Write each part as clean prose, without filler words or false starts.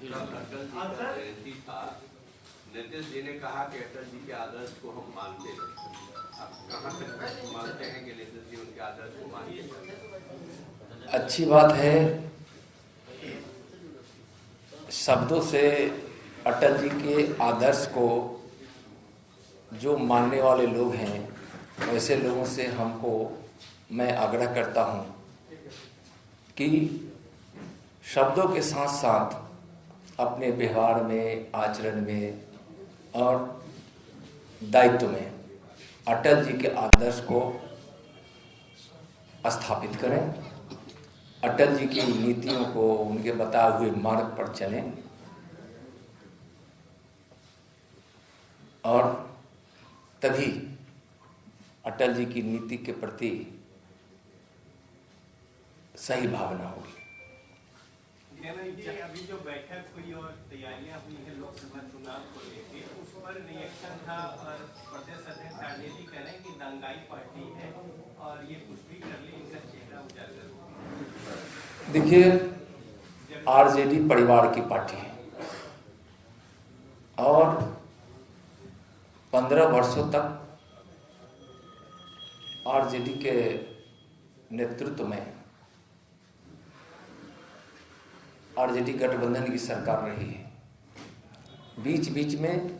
अटल जी का जयंती था, नीतीश जी ने कहा कि अटल जी के आदर्श को हम मानते हैं। आप कहाँ तक मानते हैं कि नीतीश जी उनके आदर्श को मानते हैं? अच्छी बात है। शब्दों से अटल जी के आदर्श को जो मानने वाले लोग हैं, वैसे लोगों से मैं आग्रह करता हूं कि शब्दों के साथ साथ अपने व्यवहार में, आचरण में और दायित्व में अटल जी के आदर्श को स्थापित करें, अटल जी की नीतियों को उनके बताए हुए मार्ग पर चलें और तभी अटल जी की नीति के प्रति सही भावना होगी। अभी जो बैठक हुई और तैयारियां हुई हैं लोकसभा चुनाव को लेकर, उस पर रिएक्शन था और प्रदेश अध्यक्ष आरजेडी कह रहे हैं कि दंगाई पार्टी है और ये कुछ भी कर ले इनका चेहरा उजागर होगा। देखिए, आरजेडी परिवार की पार्टी है और 15 वर्षों तक आरजेडी के नेतृत्व में आरजेडी गठबंधन की सरकार रही है। बीच बीच में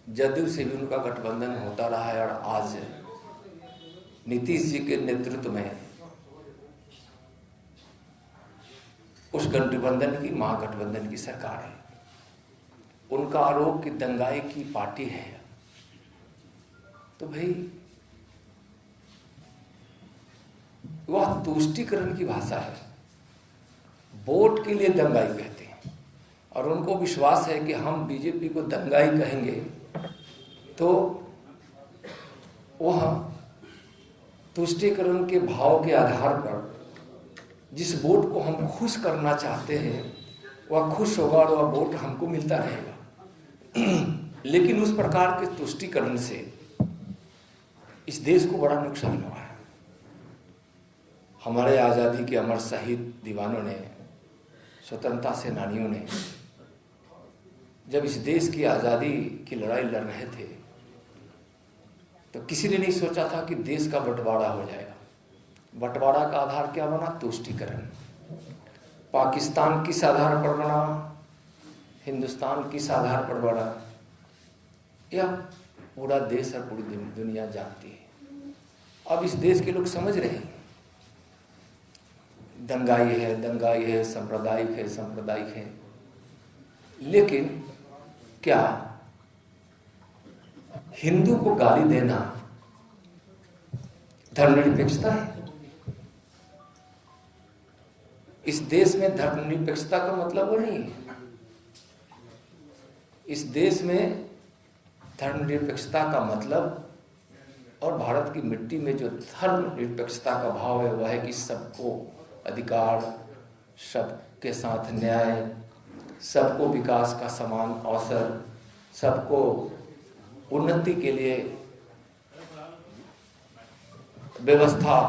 जदयू से भी उनका गठबंधन होता रहा है और आज नीतीश जी के नेतृत्व में उस गठबंधन की महागठबंधन की सरकार है। उनका आरोप कि दंगाई की पार्टी है, तो भाई वह तुष्टीकरण की भाषा है। वोट के लिए दंगाई कहते हैं और उनको विश्वास है कि हम बीजेपी को दंगाई कहेंगे तो वह तुष्टीकरण के भाव के आधार पर जिस वोट को हम खुश करना चाहते हैं वह खुश होगा और वह वोट हमको मिलता रहेगा। लेकिन उस प्रकार के तुष्टीकरण से इस देश को बड़ा नुकसान हुआ है। हमारे आज़ादी के अमर शहीद दीवानों ने, स्वतंत्रता सेनानियों ने जब इस देश की आज़ादी की लड़ाई लड़ रहे थे तो किसी ने नहीं सोचा था कि देश का बंटवारा हो जाएगा। बंटवारा का आधार क्या बना? तुष्टीकरण। पाकिस्तान किस आधार पर बना, हिंदुस्तान किस आधार पर बना, यह पूरा देश और पूरी दुनिया जानती है। अब इस देश के लोग समझ रहे हैं दंगाई है, सांप्रदायिक है। लेकिन क्या हिंदू को गाली देना धर्मनिरपेक्षता है? इस देश में धर्मनिरपेक्षता का मतलब वो नहीं है। इस देश में धर्मनिरपेक्षता का मतलब और भारत की मिट्टी में जो धर्मनिरपेक्षता का भाव है वह है कि सबको अधिकार, सबके साथ न्याय, सबको विकास का समान अवसर, सबको उन्नति के लिए व्यवस्था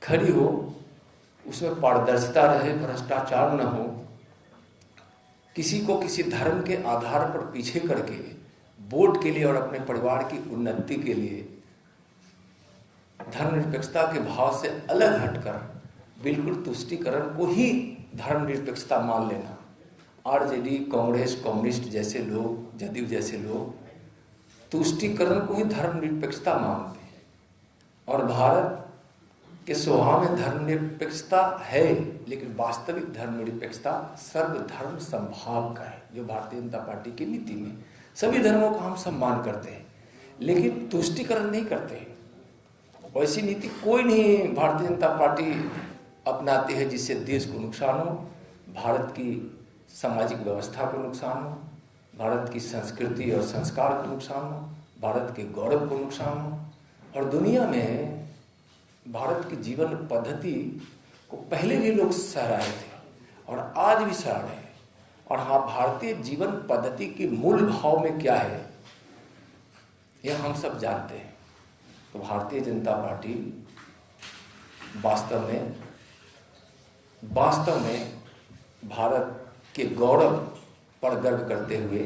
खड़ी हो, उसमें पारदर्शिता रहे, भ्रष्टाचार न हो, किसी को किसी धर्म के आधार पर पीछे करके वोट के लिए और अपने परिवार की उन्नति के लिए धर्मनिरपेक्षता के भाव से अलग हटकर बिल्कुल तुष्टीकरण को ही धर्मनिरपेक्षता मान लेना। आरजेडी, कांग्रेस, कम्युनिस्ट जैसे लोग, जदयू जैसे लोग तुष्टीकरण को ही धर्मनिरपेक्षता मानते हैं और भारत के स्वभाव में धर्मनिरपेक्षता है, लेकिन वास्तविक धर्मनिरपेक्षता सर्वधर्म समभाव का है, जो भारतीय जनता पार्टी की नीति में सभी धर्मों का हम सम्मान करते हैं लेकिन तुष्टीकरण नहीं करते। वैसी नीति कोई नहीं भारतीय जनता पार्टी अपनाती है जिससे देश को नुकसान हो, भारत की सामाजिक व्यवस्था को नुकसान हो, भारत की संस्कृति और संस्कार को नुकसान हो, भारत के गौरव को नुकसान हो। और दुनिया में भारत की जीवन पद्धति को पहले भी लोग सराहे थे और आज भी सराह रहे हैं। और हाँ, भारतीय जीवन पद्धति के मूल भाव में क्या है यह हम सब जानते हैं। तो भारतीय जनता पार्टी वास्तव में भारत के गौरव पर गर्व करते हुए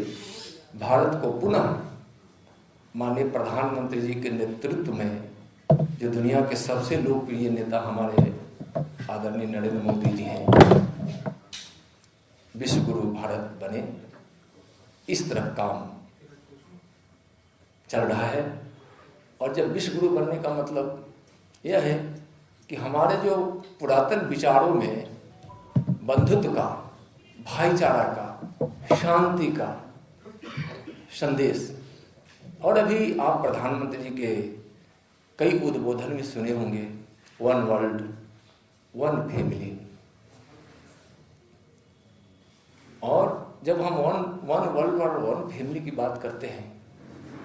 भारत को पुनः माननीय प्रधानमंत्री जी के नेतृत्व में, जो दुनिया के सबसे लोकप्रिय नेता हमारे आदरणीय नरेंद्र मोदी जी हैं, विश्व गुरु भारत बने, इस तरफ काम चल रहा है। और जब विश्व गुरु बनने का मतलब यह है कि हमारे जो पुरातन विचारों में बंधुत्व का, भाईचारा का, शांति का संदेश, और अभी आप प्रधानमंत्री जी के कई उद्बोधन भी सुने होंगे, वन वर्ल्ड वन फैमिली। और जब हम वन वर्ल्ड और वन फैमिली की बात करते हैं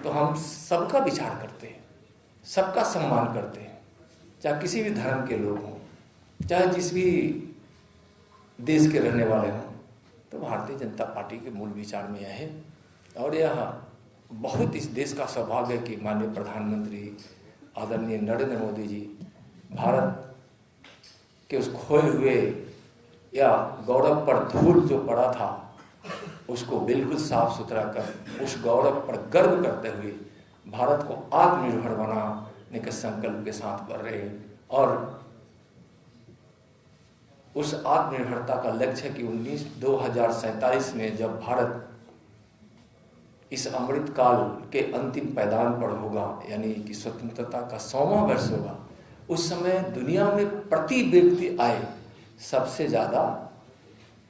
तो हम सबका विचार करते हैं, सबका सम्मान करते हैं, चाहे किसी भी धर्म के लोग हों, चाहे जिस भी देश के रहने वाले हों। तो भारतीय जनता पार्टी के मूल विचार में यह है, और यह बहुत इस देश का सौभाग्य है कि माननीय प्रधानमंत्री आदरणीय नरेंद्र मोदी जी भारत के उस खोए हुए या गौरव पर धूल जो पड़ा था उसको बिल्कुल साफ सुथरा कर उस गौरव पर गर्व करते हुए भारत को आत्मनिर्भर बनाने के संकल्प के साथ बढ़ रहे हैं। और उस आत्मनिर्भरता का लक्ष्य है कि 2047 में जब भारत इस अमृत काल के अंतिम पैदान पर होगा, यानी कि स्वतंत्रता का 100वां वर्ष होगा, उस समय दुनिया में प्रति व्यक्ति आय सबसे ज्यादा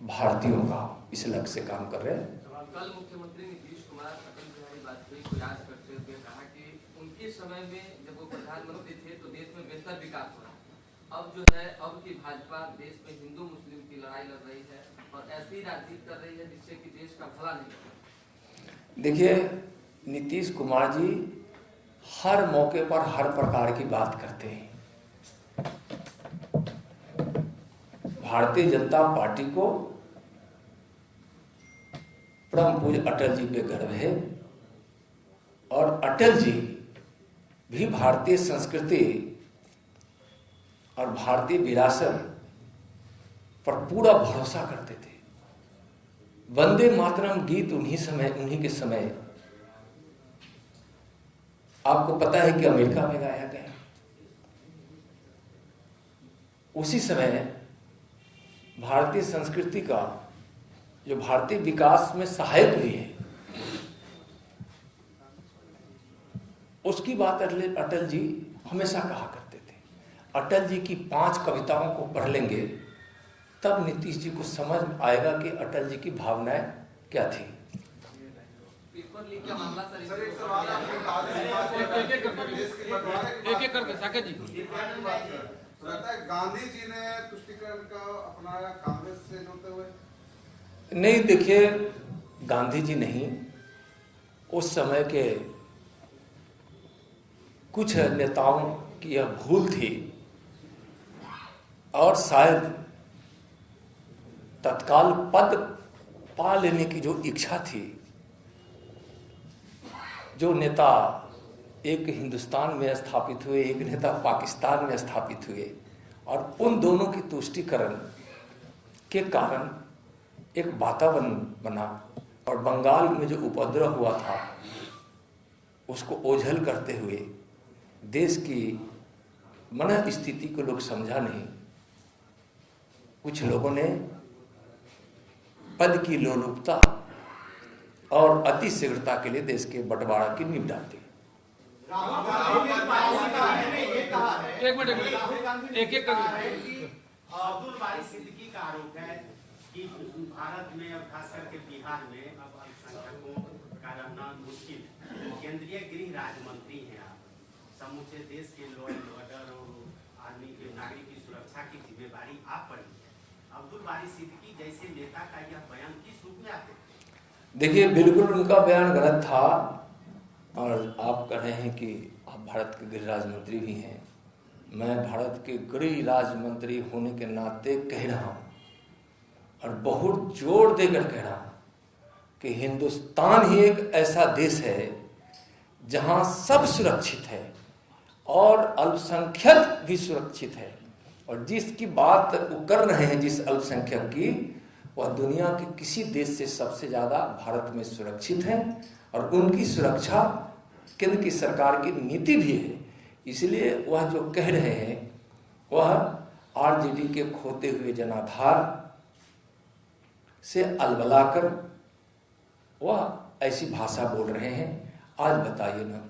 भारतीयों का इस लक्ष्य से काम कर रहे हैं। कल मुख्यमंत्री नीतीश कुमार अटल बिहारी वाजपेयी को याद करते हुए कहा कि उनके समय में जब वो प्रधानमंत्री थे तो देश में बेहतर विकास हो रहा। अब जो है, अब की भाजपा देश में हिंदू मुस्लिम की लड़ाई लड़ रही है और ऐसी राजनीति कर रही है जिससे कि देश का भला नहीं हो। देखिए, नीतीश कुमार जी हर मौके पर हर प्रकार की बात करते हैं। भारतीय जनता पार्टी को परम पूज्य अटल जी पे गर्व है, और अटल जी भी भारतीय संस्कृति और भारतीय विरासत पर पूरा भरोसा करते थे। वंदे मातरम गीत उन्हीं के समय आपको पता है कि अमेरिका में गाया गया। उसी समय भारतीय संस्कृति का जो भारतीय विकास में सहायक हुई है, उसकी बात अटल जी हमेशा कहा करते थे। अटल जी की 5 कविताओं को पढ़ लेंगे तब नीतीश जी को समझ आएगा कि अटल जी की भावनाएं क्या थी। पेपर लीक का मामला सर, एक सवाल एक करके साकेत जी, गांधी जी ने तुष्टीकरण का अपनाया कांग्रेस से जोड़ते हुए? नहीं, देखिए, गांधी जी नहीं, उस समय के कुछ नेताओं की यह भूल थी, और शायद तत्काल पद पा लेने की जो इच्छा थी, जो नेता एक हिंदुस्तान में स्थापित हुए, एक नेता पाकिस्तान में स्थापित हुए, और उन दोनों की तुष्टीकरण के कारण एक वातावरण बना, और बंगाल में जो उपद्रव हुआ था उसको ओझल करते हुए देश की मन स्थिति को लोग समझा नहीं। कुछ लोगों ने पद की लोलुपता और अति शीघ्रता के लिए देश के बंटवारा की नींव डाल दी। एक मिनट, एक अब्दुल बारी सिद्दीकी का आरोप है कि भारत में और खास करके बिहार में अब अल्पसंख्यकों का रहना मुश्किल है। केंद्रीय गृह राज्य मंत्री हैं आप, समूचे देश के लॉ एंड ऑर्डर और आर्मी के नागरिक की सुरक्षा की जिम्मेदारी आप पर है। अब्दुल बारी सिद्दीकी जैसे नेता का यह बयान किस रूप में आते? देखिए, बिल्कुल उनका बयान गलत था, और आप कह रहे हैं कि आप भारत के गृह राज्य मंत्री भी हैं। मैं भारत के गृह राज्य मंत्री होने के नाते कह रहा हूँ, और बहुत जोर देकर कह रहा हूँ कि हिंदुस्तान ही एक ऐसा देश है जहाँ सब सुरक्षित है और अल्पसंख्यक भी सुरक्षित है। और जिसकी बात वो कर रहे हैं, जिस अल्पसंख्यक की, वह दुनिया के किसी देश से सबसे ज़्यादा भारत में सुरक्षित है और उनकी सुरक्षा केंद्र की सरकार की नीति भी है। इसलिए वह जो कह रहे हैं वह आरजेडी के खोते हुए जनाधार से अलबलाकर वह ऐसी भाषा बोल रहे हैं। आज बताइए ना,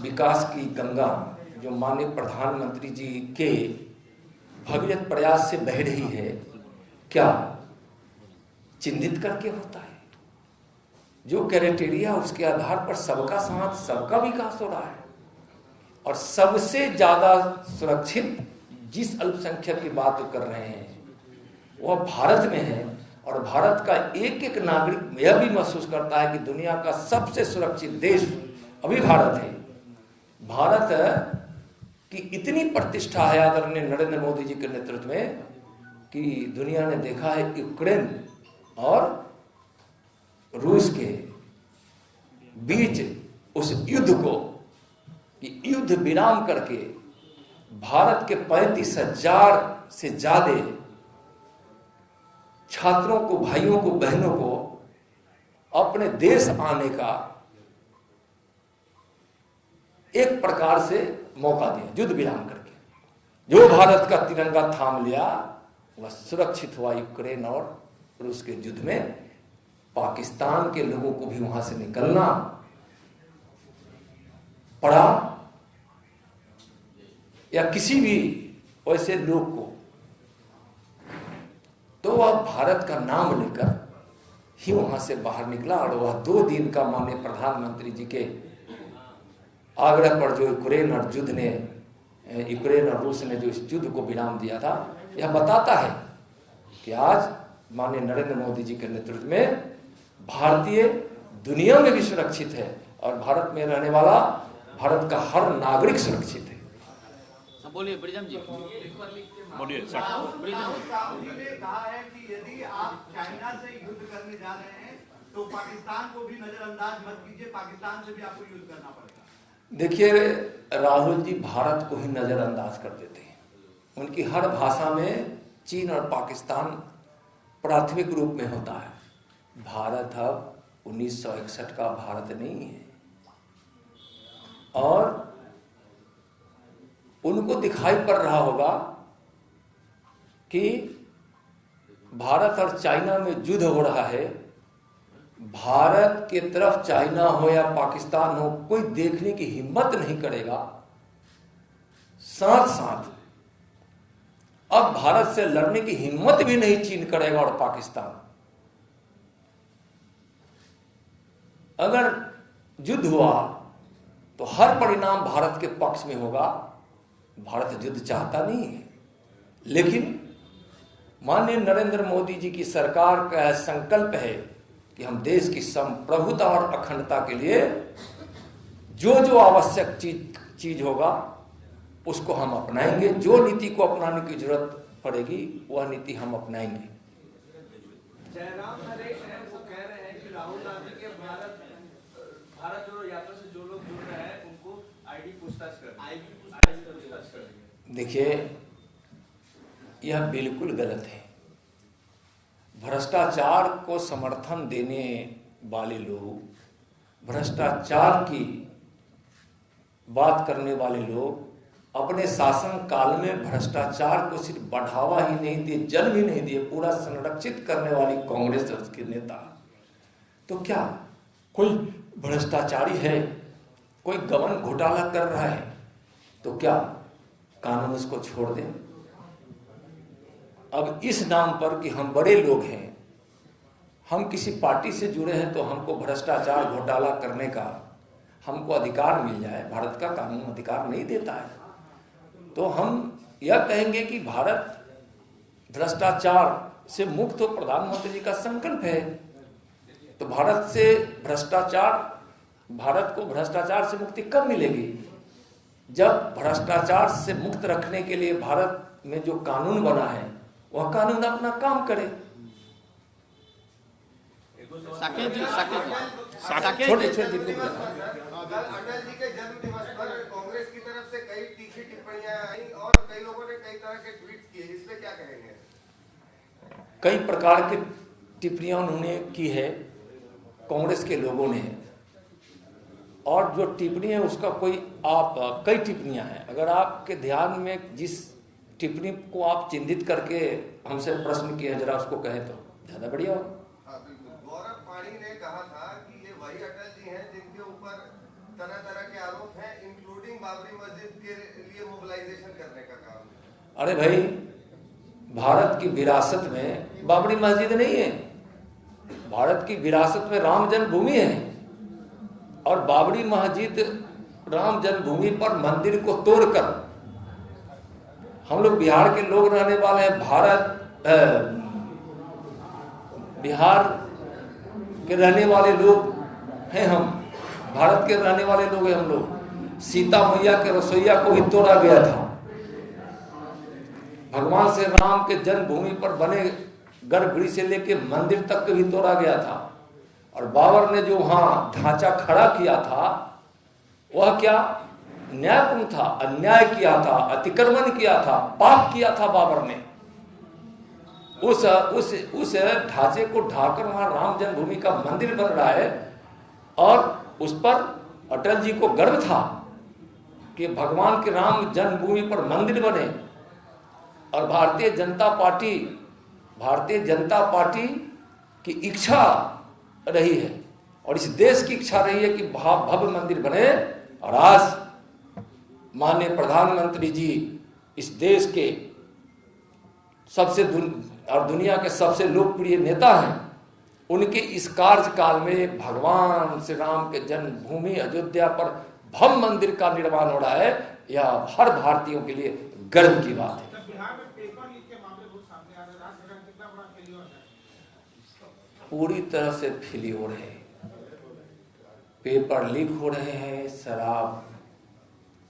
विकास की गंगा जो माननीय प्रधानमंत्री जी के भगीरथ प्रयास से बह रही है, क्या चिन्हित करके होता है? जो क्राइटेरिया उसके आधार पर सबका साथ सबका विकास हो रहा है और सबसे ज्यादा सुरक्षित जिस अल्पसंख्यक की बात कर रहे हैं वह भारत में है और भारत का एक एक नागरिक यह भी महसूस करता है कि दुनिया का सबसे सुरक्षित देश अभी भारत है। भारत की इतनी प्रतिष्ठा है आदरणीय नरेंद्र मोदी जी के नेतृत्व में कि दुनिया ने देखा है यूक्रेन और रूस के बीच उस युद्ध को कि युद्ध विराम करके भारत के 35,000 से ज्यादा छात्रों को, भाइयों को, बहनों को अपने देश आने का एक प्रकार से मौका दिया युद्ध विराम करके। जो भारत का तिरंगा थाम लिया वह सुरक्षित हुआ यूक्रेन और रूस के युद्ध में। पाकिस्तान के लोगों को भी वहां से निकलना पड़ा या किसी भी वैसे लोग को, तो वह भारत का नाम लेकर ही वहां से बाहर निकला और वह 2 दिन का माननीय प्रधानमंत्री जी के आग्रह पर जो यूक्रेन और रूस ने जो इस युद्ध को विराम दिया था, यह बताता है कि आज माननीय नरेंद्र मोदी जी के नेतृत्व में भारतीय दुनिया में भी सुरक्षित है और भारत में रहने वाला भारत का हर नागरिक सुरक्षित है। बोलिए ब्रिजम जी, बोलिए। राहुल गांधी ने कहा है कि यदि आप चाइना से युद्ध करने जा रहे हैं तो पाकिस्तान को भी नजरअंदाज मत कीजिए, पाकिस्तान से भी आपको युद्ध करना पड़ेगा। देखिए, राहुल जी भारत को ही नजरअंदाज कर देते हैं। उनकी हर भाषा में चीन और पाकिस्तान प्राथमिक रूप में होता है। भारत अब 1961 का भारत नहीं है और उनको दिखाई पड़ रहा होगा कि भारत और चाइना में युद्ध हो रहा है। भारत के तरफ चाइना हो या पाकिस्तान हो, कोई देखने की हिम्मत नहीं करेगा। साथ साथ अब भारत से लड़ने की हिम्मत भी नहीं चीन करेगा और पाकिस्तान। अगर युद्ध हुआ तो हर परिणाम भारत के पक्ष में होगा। भारत युद्ध चाहता नहीं है, लेकिन माननीय नरेंद्र मोदी जी की सरकार का संकल्प है कि हम देश की संप्रभुता और अखंडता के लिए जो जो आवश्यक चीज होगा उसको हम अपनाएंगे। जो नीति को अपनाने की जरूरत पड़ेगी वह नीति हम अपनाएंगे। जयराम नरेश हैं, वो कह रहे हैं कि राहुल गांधी के भारत जोड़ो यात्रा से जो लोग जुड़ रहे हैं उनको आईडी पूछताछ कर। देखिए, यह बिल्कुल गलत है। भ्रष्टाचार को समर्थन देने वाले लोग, भ्रष्टाचार की बात करने वाले लोग अपने शासन काल में भ्रष्टाचार को सिर्फ बढ़ावा ही नहीं दिए, जन्म ही नहीं दिए, पूरा संरक्षित करने वाली कांग्रेस और उसके नेता। तो क्या कोई भ्रष्टाचारी है, कोई गबन घोटाला कर रहा है तो क्या कानून उसको छोड़ दें? अब इस नाम पर कि हम बड़े लोग हैं, हम किसी पार्टी से जुड़े हैं तो हमको भ्रष्टाचार घोटाला करने का हमको अधिकार मिल जाए, भारत का कानून अधिकार नहीं देता है। तो हम यह कहेंगे कि भारत भ्रष्टाचार से मुक्त हो, प्रधानमंत्री जी का संकल्प है। तो भारत को भ्रष्टाचार से मुक्ति कब मिलेगी? जब भ्रष्टाचार से मुक्त रखने के लिए भारत में जो कानून बना है वह कानून अपना काम करे। साकेत जी, अटल जी के जन्म दिवस पर कांग्रेस की तरफ से कई तीखी टिप्पणियां आई और कई लोगों ने कई तरह के ट्वीट किए, इस पे क्या कहेंगे? कई प्रकार की टिप्पणियां उन्होंने की है कांग्रेस के लोगों ने, और जो टिप्पणी है उसका कई टिप्पणियां हैं। अगर आपके ध्यान में जिस टिप्पणी को आप चिन्हित करके हमसे प्रश्न किए जरा उसको कहें तो ज्यादा बढ़िया हो। गौरव पाणी ने कहा था कि ये वही अटल जी हैं जिनके ऊपर तरह तरह के आरोप हैं, इंक्लूडिंग बाबरी मस्जिद के लिए मोबिलाइजेशन करने का काम। अरे भाई, भारत की विरासत में बाबरी मस्जिद नहीं है, भारत की विरासत में राम जन्मभूमि है, और बाबरी मस्जिद राम जन्मभूमि पर मंदिर को तोड़कर, हम लोग बिहार के लोग रहने वाले हैं, बिहार के रहने वाले लोग हैं, हम भारत के रहने वाले लोग हैं हम लोग। सीता मैया के रसोईया को भी तोड़ा गया था, भगवान श्री राम के जन्मभूमि पर बने गर्भगृह से लेके मंदिर तक भी तोड़ा गया था। और बाबर ने जो वहां ढांचा खड़ा किया था वह क्या न्यायपूर्ण था, अन्याय किया था, अतिक्रमण किया था, पाप किया था बाबर ने। उस ढांचे को ढाकर वहां राम जन्मभूमि का मंदिर बन रहा है, और उस पर अटल जी को गर्व था कि भगवान के राम जन्मभूमि पर मंदिर बने। और भारतीय जनता पार्टी की इच्छा रही है, और इस देश की इच्छा रही है कि भव्य मंदिर बने। और आज माननीय प्रधानमंत्री जी इस देश के और दुनिया के सबसे लोकप्रिय नेता हैं, उनके इस कार्यकाल में भगवान श्री राम के जन्मभूमि अयोध्या पर भव्य मंदिर का निर्माण हो रहा है। यह हर भारतीयों के लिए गर्व की बात है। पूरी तरह से फेल्योर है, पेपर लीक हो रहे हैं, शराब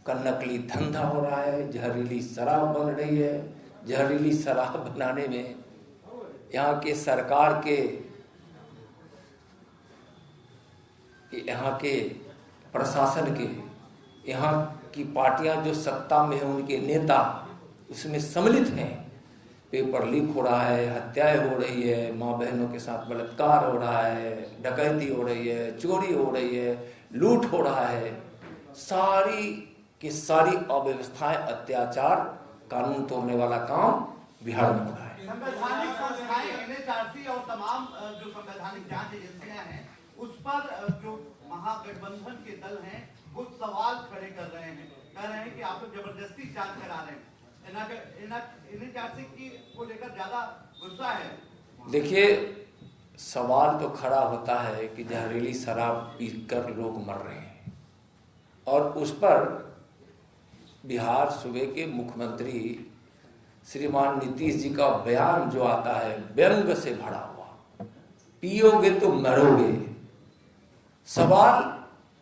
का नकली धंधा हो रहा है, जहरीली शराब बन रही है। जहरीली शराब बनाने में यहाँ के सरकार के, यहाँ के प्रशासन के, यहाँ की पार्टियां जो सत्ता में है उनके नेता उसमें सम्मिलित हैं। पेपर लीक हो रहा है, हत्याएं हो रही है, माँ बहनों के साथ बलात्कार हो रहा है, डकैती हो रही है, चोरी हो रही है, लूट हो रहा है। सारी की सारी अव्यवस्थाएं, अत्याचार, कानून तोड़ने वाला काम बिहार में हो रहा है। संवैधानिक संस्थाएं NHRC और तमाम जो संवैधानिक जांच एजेंसियां हैं उस पर जो महागठबंधन के दल हैं वो सवाल खड़े कर रहे हैं, कह रहे हैं कि आप लोग जबरदस्ती जांच करा रहे हैं। NHRC को लेकर ज्यादा गुस्सा है। देखिए, सवाल तो खड़ा होता है कि जहरीली शराब पीकर लोग मर रहे हैं, और उस पर बिहार सूबे के मुख्यमंत्री श्रीमान नीतीश जी का बयान जो आता है व्यंग से भरा हुआ, पियोगे तो मरोगे। सवाल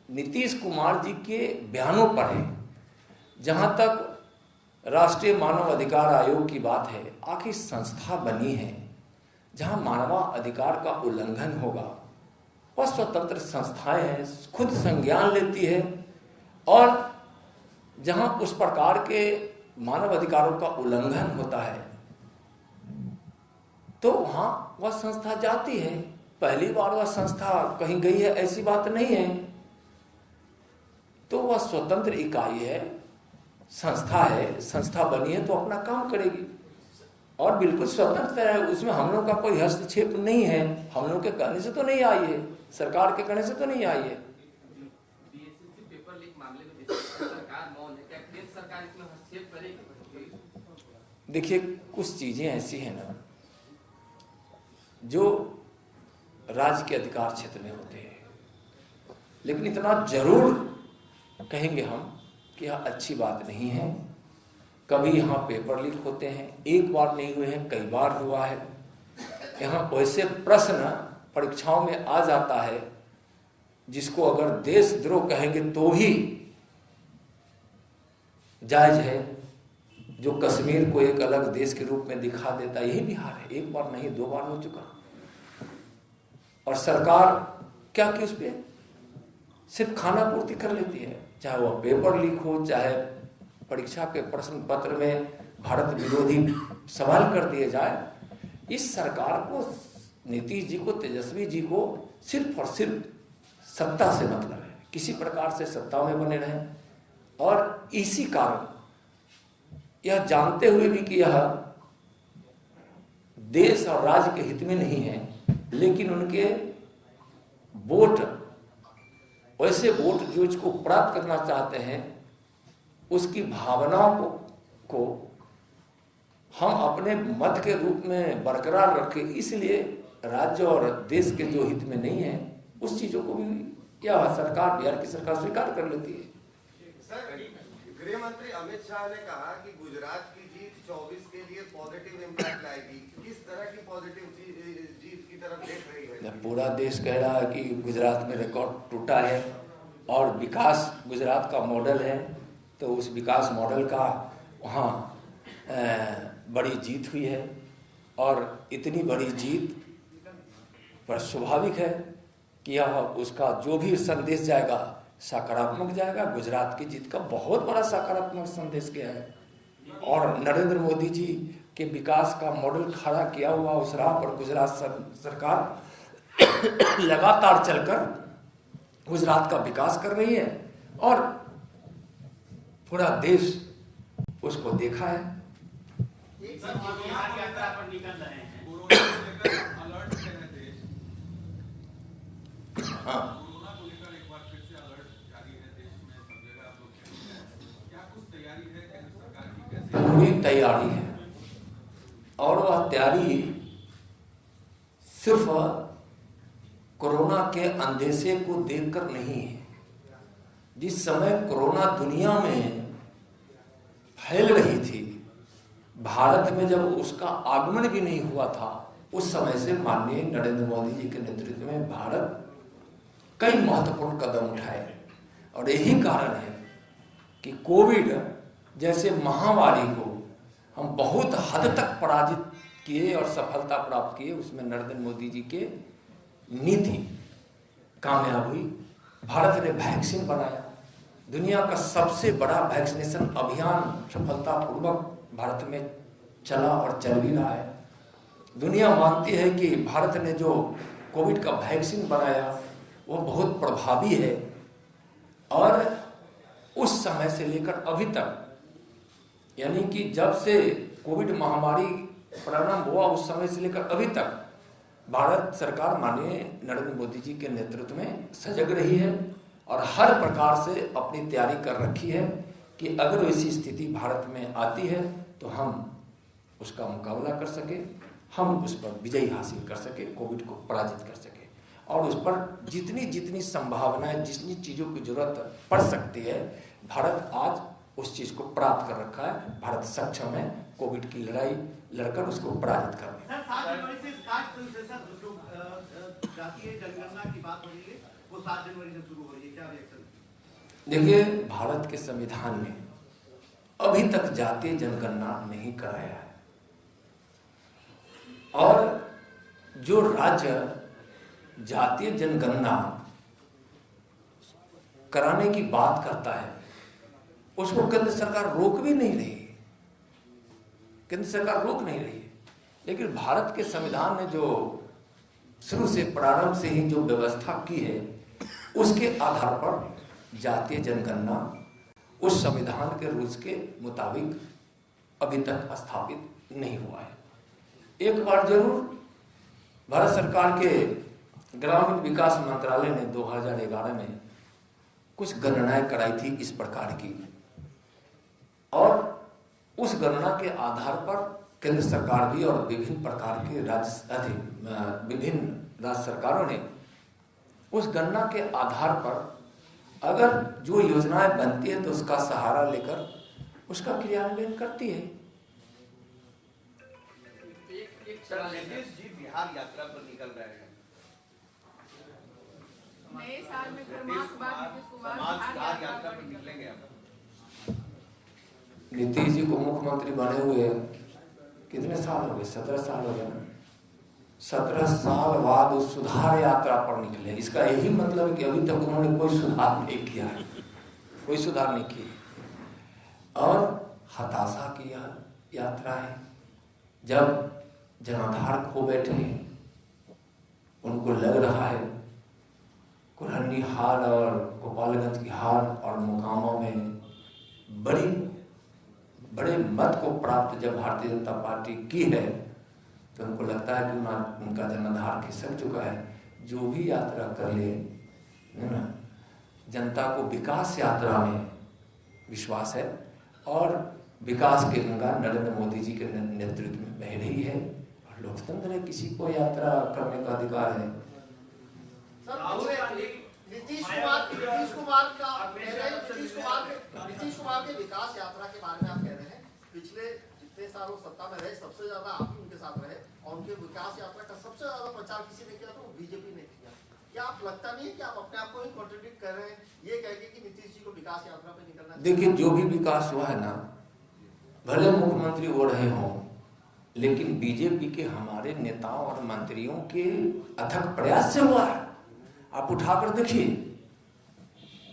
नीतीश कुमार जी के बयानों पर है। जहां तक राष्ट्रीय मानव अधिकार आयोग की बात है, आखिर संस्था बनी है जहां मानव अधिकार का उल्लंघन होगा, वह स्वतंत्र संस्थाएं हैं, खुद संज्ञान लेती है, और जहां उस प्रकार के मानव अधिकारों का उल्लंघन होता है तो वहां वह संस्था जाती है। पहली बार वह संस्था कहीं गई है ऐसी बात नहीं है, तो वह स्वतंत्र इकाई है, संस्था है, संस्था बनी है तो अपना काम करेगी और बिल्कुल स्वतंत्र है। उसमें हम लोग का कोई हस्तक्षेप नहीं है, हम लोग के कहने से तो नहीं आई है, सरकार के कहने से तो नहीं आई है। पेपर लीक मामले में सरकार मौन है, क्या केंद्र सरकार इसमें हस्तक्षेप करेगी? देखिए, कुछ चीजें ऐसी हैं ना जो राज्य के अधिकार क्षेत्र में होते हैं, लेकिन इतना जरूर कहेंगे हम कि यह अच्छी बात नहीं है। कभी यहाँ पेपर लीक होते हैं, एक बार नहीं हुए हैं, कई बार हुआ है। यहाँ वैसे प्रश्न परीक्षाओं में आ जाता है जिसको अगर देशद्रोह कहेंगे तो भी जायज है, जो कश्मीर को एक अलग देश के रूप में दिखा देता है। यही बिहार है, एक बार नहीं 2 बार हो चुका। और सरकार क्या की उस पर सिर्फ खाना पूर्ति कर लेती है, चाहे वह पेपर लीक हो, चाहे परीक्षा के प्रश्न पत्र में भारत विरोधी सवाल कर दिए जाए, इस सरकार को, नीतीश जी को, तेजस्वी जी को सिर्फ और सिर्फ सत्ता से मतलब है, किसी प्रकार से सत्ता में बने रहें। और इसी कारण यह जानते हुए भी कि यह देश और राज्य के हित में नहीं है, लेकिन उनके वोट, वैसे वोट जो इसको प्राप्त करना चाहते हैं, उसकी भावनाओं को हम अपने मत के रूप में बरकरार रखें, इसलिए राज्य और देश के जो हित में नहीं है उस चीजों को भी यह सरकार, बिहार की सरकार स्वीकार कर लेती है। सर, गृह मंत्री अमित शाह ने कहा कि गुजरात की जीत 24 के लिए पॉजिटिव इम्पैक्ट लाएगी। किस तरह की पॉजिटिव जीत की तरफ देख रही है? पूरा देश कह रहा है कि गुजरात में रिकॉर्ड टूटा है और विकास गुजरात का मॉडल है, तो उस विकास मॉडल का वहाँ बड़ी जीत हुई है। और इतनी बड़ी जीत पर स्वाभाविक है कि यह उसका जो भी संदेश जाएगा सकारात्मक जाएगा। गुजरात की जीत का बहुत बड़ा सकारात्मक संदेश गया है और नरेंद्र मोदी जी के विकास का मॉडल खड़ा किया हुआ उस राह पर गुजरात सरकार लगातार चलकर गुजरात का विकास कर रही है और पूरा देश उसको देखा है। यात्रा पर निकल रहे हैं, अलर्ट पे है देश। हाँ, कोरोना को लेकर एक बार फिर से अलर्ट जारी है देश में, सब जगह आप लोग हैं। क्या कुछ तैयारी है केंद्र सरकार की? कैसे? पूरी तैयारी है और वह तैयारी सिर्फ कोरोना के अंदेशे को देखकर नहीं है। जिस समय कोरोना दुनिया में फैल रही थी, भारत में जब उसका आगमन भी नहीं हुआ था, उस समय से माननीय नरेंद्र मोदी जी के नेतृत्व में भारत कई महत्वपूर्ण कदम उठाए और यही कारण है कि कोविड जैसे महामारी को हम बहुत हद तक पराजित किए और सफलता प्राप्त किए। उसमें नरेंद्र मोदी जी के नीति कामयाब हुई। भारत ने वैक्सीन बनाया, दुनिया का सबसे बड़ा वैक्सीनेशन अभियान सफलतापूर्वक भारत में चला और चल भी रहा है। दुनिया मानती है कि भारत ने जो कोविड का वैक्सीन बनाया वो बहुत प्रभावी है और उस समय से लेकर अभी तक, यानी कि जब से कोविड महामारी प्रारंभ हुआ उस समय से लेकर अभी तक भारत सरकार माननीय नरेंद्र मोदी जी के नेतृत्व में सजग रही है और हर प्रकार से अपनी तैयारी कर रखी है कि अगर ऐसी स्थिति भारत में आती है तो हम उसका मुकाबला कर सके, हम उस पर विजय हासिल कर सके, कोविड को पराजित कर सके और उस पर जितनी जितनी संभावनाएं, जितनी चीज़ों की जरूरत पड़ सकती है, भारत आज उस चीज़ को प्राप्त कर रखा है। भारत सक्षम है कोविड की लड़ाई लड़कर उसको पराजित करने। सर, 7 जनवरी से कास्ट सेंसस जो जातीय जनगणना की बात हो रही है वो 7 जनवरी से शुरू हो रही है, क्या रिएक्शन? देखिए, भारत के संविधान ने अभी तक जातीय जनगणना नहीं कराया है और जो राज्य जातीय जनगणना कराने की बात करता है उसको केंद्र सरकार रोक भी नहीं रही, केंद्र सरकार रोक नहीं रही। लेकिन भारत के संविधान ने जो शुरू से प्रारंभ से ही जो व्यवस्था की है उसके आधार पर जातीय जनगणना उस संविधान के रूल्स के मुताबिक अभी तक स्थापित नहीं हुआ है। एक बार जरूर भारत सरकार के ग्रामीण विकास मंत्रालय ने 2011 में कुछ गणनाएं कराई थी इस प्रकार की और उस गणना के आधार पर केंद्र सरकार भी और विभिन्न प्रकार के विभिन्न राज्य सरकारों ने उस गणना के आधार पर अगर जो योजनाएं बनती है तो उसका सहारा लेकर उसका क्रियान्वयन करती है। नीतीश जी बिहार यात्रा पर निकल रहे हैं। नए साल में समाज सुधार यात्रा पर निकलेंगे आप? नीतीश जी को मुख्यमंत्री बने हुए कितने साल हो गए? 17 साल हो गए ना। 17 साल बाद उस सुधार यात्रा पर निकले। इसका यही मतलब है कि अभी तक उन्होंने कोई सुधार नहीं किया है, कोई सुधार नहीं किया और हताशा की यात्रा है। जब जनाधार खो बैठे हैं। उनको लग रहा है कुल्हनी हार और गोपालगंज की हार और मोकामा में बड़े मत को प्राप्त जब भारतीय जनता पार्टी की है, तो उनको लगता है कि उनका जनाधार खिसक चुका है। जो भी यात्रा कर ले, है ना, जनता को विकास यात्रा में विश्वास है और विकास की गंगा नरेंद्र मोदी जी के नेतृत्व में बह रही है और लोकतंत्र है, किसी को यात्रा करने का अधिकार है। नीतीश कुमार के विकास यात्रा के बारे में आप कह रहे हैं, पिछले जितने सालों सत्ता में रहे सबसे ज्यादा आप ही उनके साथ रहे और उनके विकास यात्रा का सबसे ज्यादा प्रचार किसी ने किया तो वो बीजेपी ने किया। क्या आप लगता नहीं है कि आप अपने आप को ही कॉन्ट्रडिक्ट कर रहे हैं ये कह के कि नीतीश जी को विकास यात्रा पे निकलना? देखिए, जो भी विकास हुआ है ना, भले मुख्यमंत्री हो रहे हों, लेकिन बीजेपी के हमारे नेताओं और मंत्रियों के अथक प्रयास से हुआ है। आप उठाकर देखिए,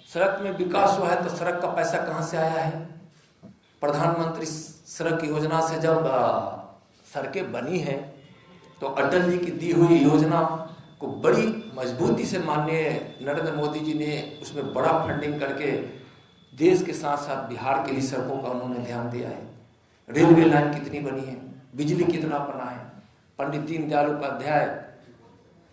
सड़क में विकास हुआ है तो सड़क का पैसा कहां से आया है? प्रधानमंत्री सड़क योजना से जब सड़कें बनी है तो अटल जी की दी हुई योजना को बड़ी मजबूती से माननीय नरेंद्र मोदी जी ने उसमें बड़ा फंडिंग करके देश के साथ साथ बिहार के लिए सड़कों का उन्होंने ध्यान दिया है। रेलवे लाइन कितनी बनी है, बिजली कितना बना है, पंडित दीनदयाल उपाध्याय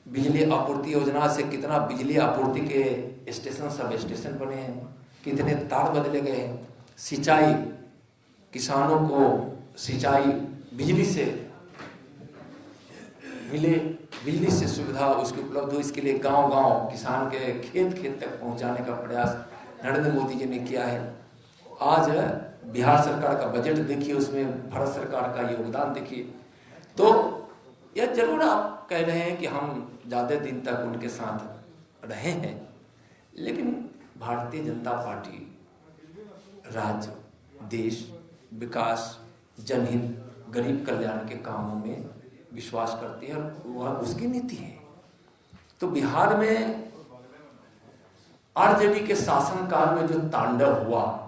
बिजली आपूर्ति योजना से कितना बिजली आपूर्ति के स्टेशन सब स्टेशन बने हैं, कितने तार बदले गए हैं, सिंचाई, किसानों को सिंचाई बिजली से मिले, बिजली से सुविधा उसकी उपलब्ध हो, इसके लिए गांव-गांव किसान के खेत तक पहुंचाने का प्रयास नरेंद्र मोदी जी ने किया है। आज बिहार सरकार का बजट देखिए, उसमें भारत सरकार का योगदान देखिए। तो यह जरूर आप कह रहे हैं कि हम ज़्यादा दिन तक उनके साथ रहे हैं, लेकिन भारतीय जनता पार्टी राज्य, देश, विकास, जनहित, गरीब कल्याण के कामों में विश्वास करती है और वह उसकी नीति है। तो बिहार में आरजेडी के शासनकाल में जो तांडव हुआ,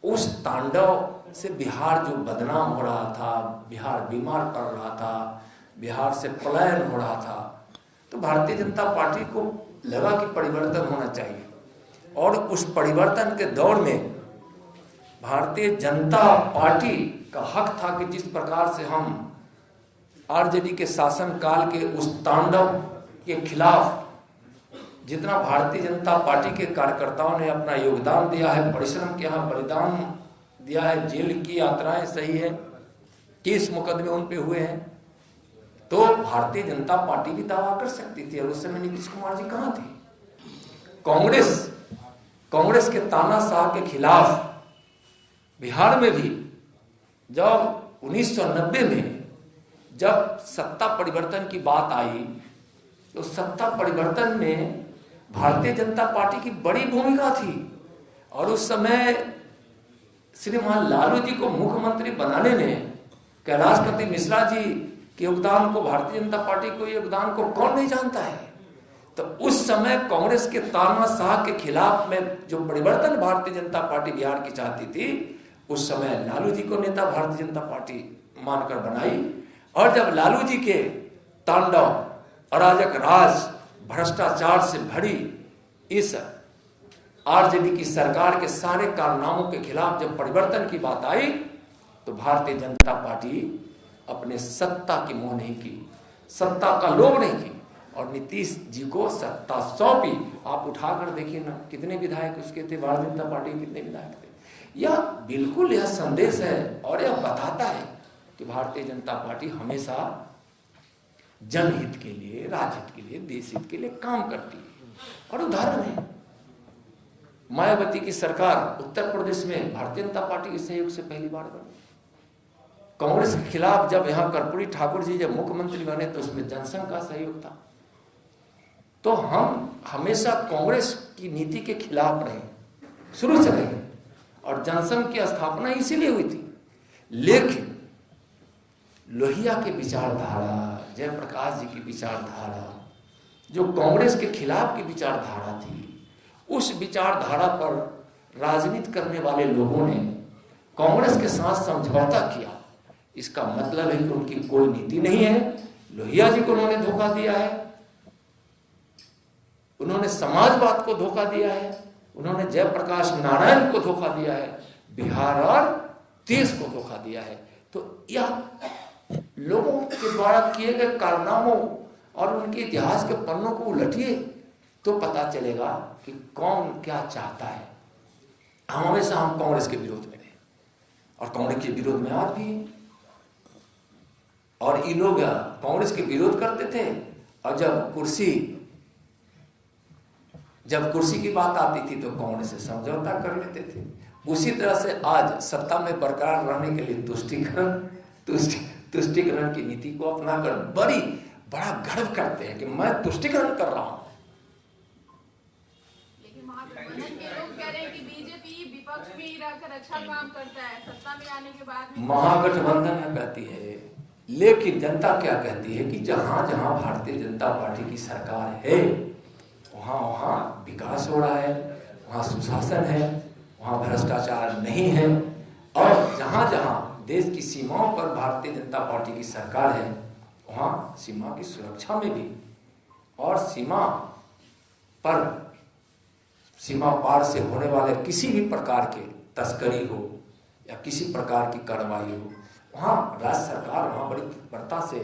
उस तांडव से बिहार जो बदनाम हो रहा था, बिहार बीमार पड़ रहा था, बिहार से पलायन हो रहा था, तो भारतीय जनता पार्टी को लगा कि परिवर्तन होना चाहिए। और उस परिवर्तन के दौर में भारतीय जनता पार्टी का हक था कि जिस प्रकार से हम आरजेडी के शासनकाल के उस तांडव के खिलाफ जितना भारतीय जनता पार्टी के कार्यकर्ताओं ने अपना योगदान दिया है, परिश्रम किया है, बलिदान दिया है, जेल की यात्राएं सही है, केस मुकदमे उन पे हुए हैं, तो भारतीय जनता पार्टी भी दावा कर सकती थी। और उस समय नीतीश कुमार जी कहां थे? कांग्रेस के तानाशाह के खिलाफ बिहार में भी जब 1990 में जब सत्ता परिवर्तन की बात आई, तो सत्ता परिवर्तन में भारतीय जनता पार्टी की बड़ी भूमिका थी। और उस समय श्रीमान लालू जी को मुख्यमंत्री बनाने में कैलाशपति मिश्रा जी के योगदान को, भारतीय जनता पार्टी को योगदान को कौन नहीं जानता है। तो उस समय कांग्रेस के तानाशाह के खिलाफ में जो परिवर्तन भारतीय जनता पार्टी बिहार की चाहती थी, उस समय लालू जी को नेता भारतीय जनता पार्टी मानकर बनाई। और जब लालू जी के तांडव, अराजक राज, भ्रष्टाचार से भरी इस आरजेडी की सरकार के सारे कारनामों के खिलाफ जब परिवर्तन की बात आई, तो भारतीय जनता पार्टी अपने सत्ता की मोह नहीं की, सत्ता का लोभ नहीं की और नीतीश जी को सत्ता सौंपी। आप उठाकर देखिए ना, कितने विधायक उसके थे, भारतीय जनता पार्टी के कितने विधायक थे। यह बिल्कुल यह संदेश है और यह बताता है कि भारतीय जनता पार्टी हमेशा जनहित के लिए, राजहित के लिए, देश हित के लिए काम करती है। और उदाहरण है, मायावती की सरकार उत्तर प्रदेश में भारतीय जनता पार्टी के सहयोग से पहली बार बनी। कांग्रेस के खिलाफ जब यहाँ कर्पूरी ठाकुर जी जब मुख्यमंत्री बने तो उसमें जनसंघ का सहयोग था। तो हम हमेशा कांग्रेस की नीति के खिलाफ रहे, शुरू से रहे, और जनसंघ की स्थापना इसीलिए हुई थी। लेकिन लोहिया की विचारधारा, जयप्रकाश जी की विचारधारा, जो कांग्रेस के खिलाफ की विचारधारा थी, उस विचारधारा पर राजनीति करने वाले लोगों ने कांग्रेस के साथ समझौता किया इसका मतलब है कि उनकी कोई नीति नहीं है। लोहिया जी को उन्होंने धोखा दिया है, उन्होंने समाजवाद को धोखा दिया है, उन्होंने जयप्रकाश नारायण को धोखा दिया है, बिहार और देश को धोखा दिया है। तो यह लोगों के द्वारा किए गए कारनामों और उनके इतिहास के पन्नों को उलटिए तो पता चलेगा कि कौन क्या चाहता है। हमेशा हम कांग्रेस के विरोध में रहे और कांग्रेस के विरोध में आज भी हैं। और ये लोग कांग्रेस के विरोध करते थे और जब कुर्सी की बात आती थी तो कांग्रेस से समझौता कर लेते थे। उसी तरह से आज सत्ता में बरकरार रहने के लिए तुष्टीकरण की नीति को अपनाकर बड़ा गर्व करते हैं कि मैं तुष्टीकरण कर रहा हूं। लेकिन महागठबंधन के लोग कह रहे हैं कि बीजेपी विपक्ष में रहकर अच्छा काम करता है, सत्ता में आने के बाद महागठबंधन कहती है, लेकिन जनता क्या कहती है कि जहां जहां भारतीय जनता पार्टी की सरकार है वहां वहां विकास हो रहा है, वहां सुशासन है, वहां भ्रष्टाचार नहीं है। और जहां जहां देश की सीमाओं पर भारतीय जनता पार्टी की सरकार है वहां सीमा की सुरक्षा में भी और सीमा पार से होने वाले किसी भी प्रकार के तस्करी हो या किसी प्रकार की कार्रवाई हो, वहां राज्य सरकार वहां बड़ी तत्परता से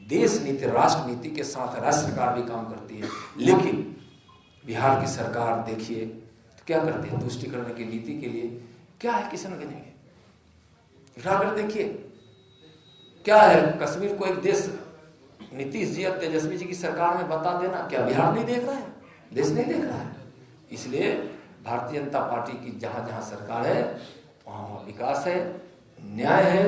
देश नीति राष्ट्र नीति के साथ राज्य सरकार भी काम करती है। लेकिन बिहार की सरकार देखिए तो क्या करती है, तुष्टीकरण की नीति के लिए क्या है किशनगंज में उठाकर देखिए क्या है। कश्मीर को एक देश नीतीश जी और तेजस्वी जी की सरकार में बता देना, क्या बिहार नहीं देख रहा है, देश नहीं देख रहा है। इसलिए भारतीय जनता पार्टी की जहां जहां सरकार है वहां वहां विकास है, न्याय है,